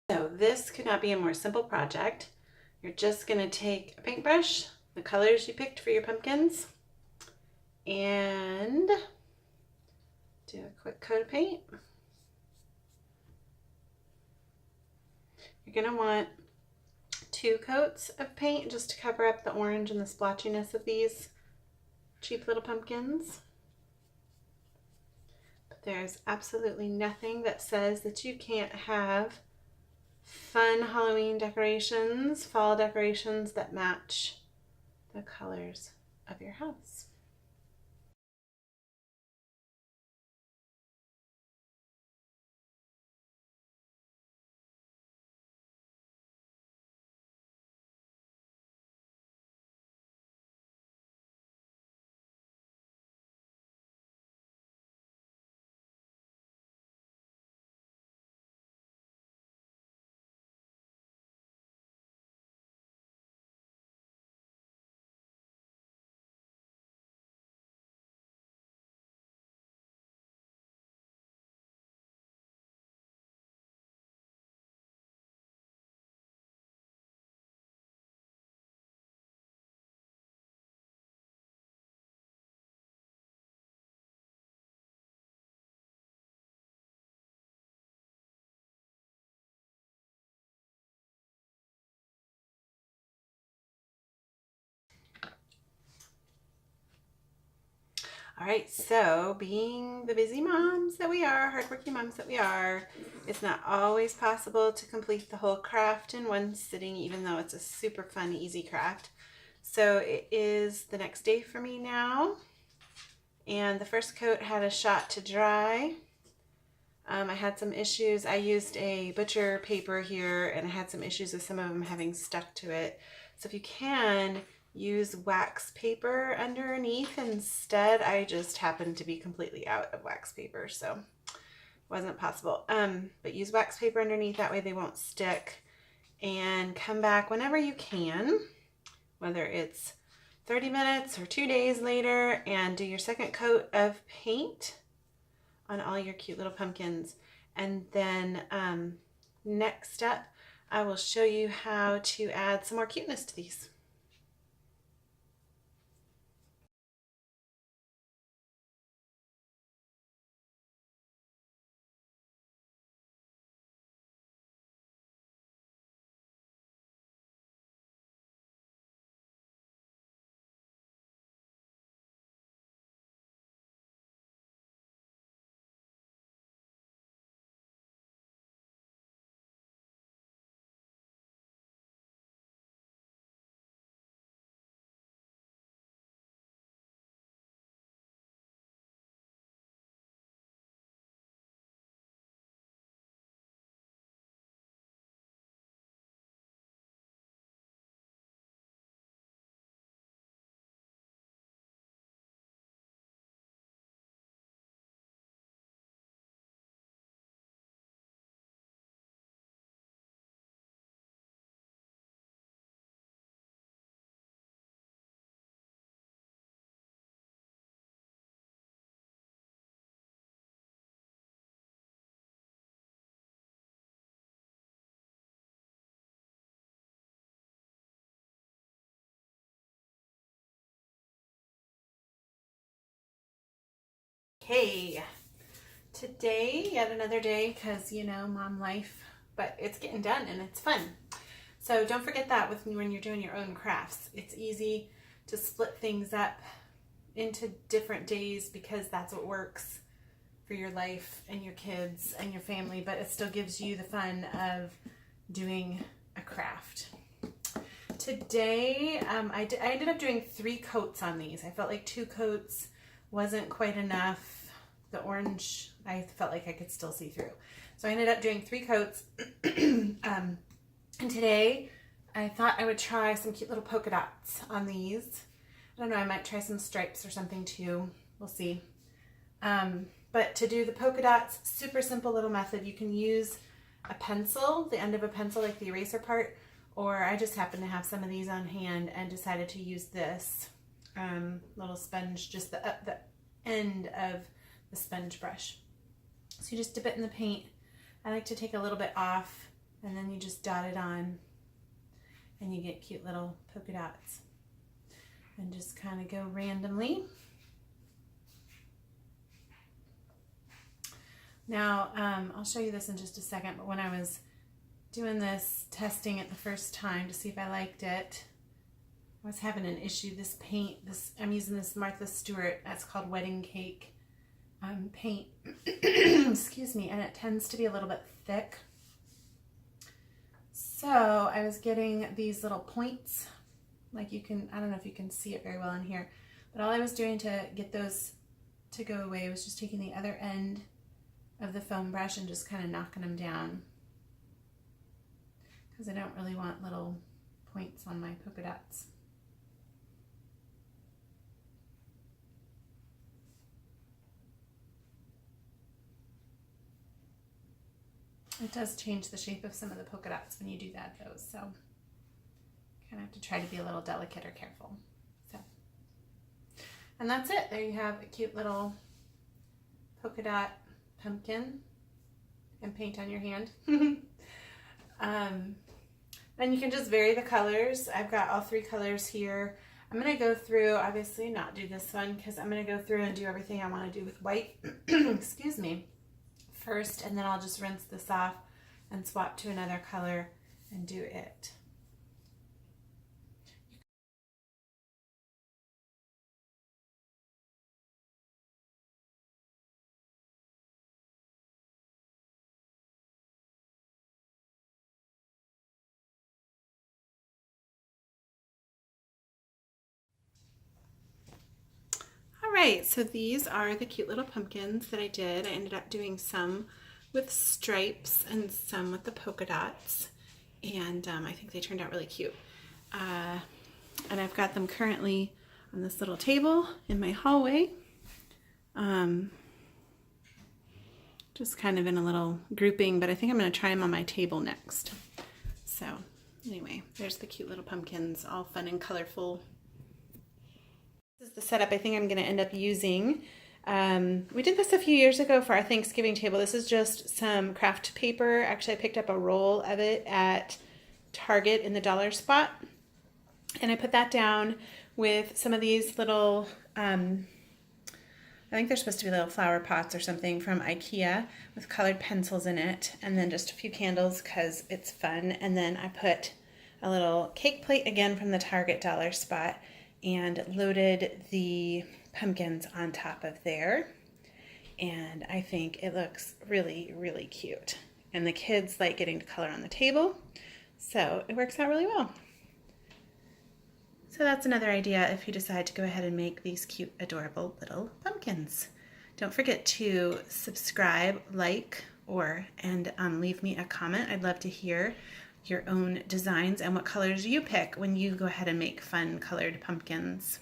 So this could not be a more simple project. You're just going to take a paintbrush, the colors you picked for your pumpkins, and do a quick coat of paint. You're going to want 2 coats of paint just to cover up the orange and the splotchiness of these cheap little pumpkins. But there's absolutely nothing that says that you can't have fun Halloween decorations, fall decorations that match the colors of your house. All right, so being the busy moms that we are, hardworking moms that we are, it's not always possible to complete the whole craft in one sitting, even though it's a super fun, easy craft. So it is the next day for me now, and the first coat had a shot to dry. I had some issues. I used a butcher paper here, and I had some issues with some of them having stuck to it. So if you can, use wax paper underneath instead. I just happened to be completely out of wax paper, so it wasn't possible. But use wax paper underneath, that way they won't stick. And come back whenever you can, whether it's 30 minutes or 2 days later, and do your second coat of paint on all your cute little pumpkins. And then next step, I will show you how to add some more cuteness to these. Hey, today, yet another day, because you know, mom life, but it's getting done and it's fun. So don't forget that when you're doing your own crafts. It's easy to split things up into different days because that's what works for your life and your kids and your family, but it still gives you the fun of doing a craft. Today, I ended up doing 3 coats on these. I felt like 2 coats wasn't quite enough. The orange, I felt like I could still see through. So I ended up doing 3 coats. And today, I thought I would try some cute little polka dots on these. I don't know, I might try some stripes or something too. We'll see. But to do the polka dots, super simple little method. You can use a pencil, the end of a pencil, like the eraser part, or I just happen to have some of these on hand and decided to use this little sponge, just the end of the sponge brush. So you just dip it in the paint. I like to take a little bit off and then you just dot it on and you get cute little polka dots. And just kind of go randomly. Now, I'll show you this in just a second, but when I was doing this, testing it the first time to see if I liked it, I was having an issue. This paint, I'm using this Martha Stewart, that's called Wedding Cake paint, excuse me, and it tends to be a little bit thick. So I was getting these little points, like you can, I don't know if you can see it very well in here, but all I was doing to get those to go away was just taking the other end of the foam brush and just kind of knocking them down, because I don't really want little points on my polka dots. It does change the shape of some of the polka dots when you do that though, so kind of have to try to be a little delicate or careful. So, and that's it. There you have a cute little polka dot pumpkin and paint on your hand. And you can just vary the colors. I've got all 3 colors here. I'm going to go through, obviously not do this one because I'm going to go through and do everything I want to do with white, excuse me, first, and then I'll just rinse this off and swap to another color and do it. Alright, so these are the cute little pumpkins that I did. I ended up doing some with stripes and some with the polka dots, and I think they turned out really cute. And I've got them currently on this little table in my hallway, just kind of in a little grouping, but I think I'm going to try them on my table next. So anyway, there's the cute little pumpkins, all fun and colorful. This is the setup I think I'm going to end up using. We did this a few years ago for our Thanksgiving table. This is just some craft paper. Actually, I picked up a roll of it at Target in the dollar spot. And I put that down with some of these little, I think they're supposed to be little flower pots or something from IKEA with colored pencils in it. And then just a few candles because it's fun. And then I put a little cake plate again from the Target dollar spot and loaded the pumpkins on top of there. And I think it looks really, really cute. And the kids like getting to color on the table, so it works out really well. So that's another idea if you decide to go ahead and make these cute, adorable little pumpkins. Don't forget to subscribe, like, and leave me a comment. I'd love to hear your own designs and what colors you pick when you go ahead and make fun colored pumpkins.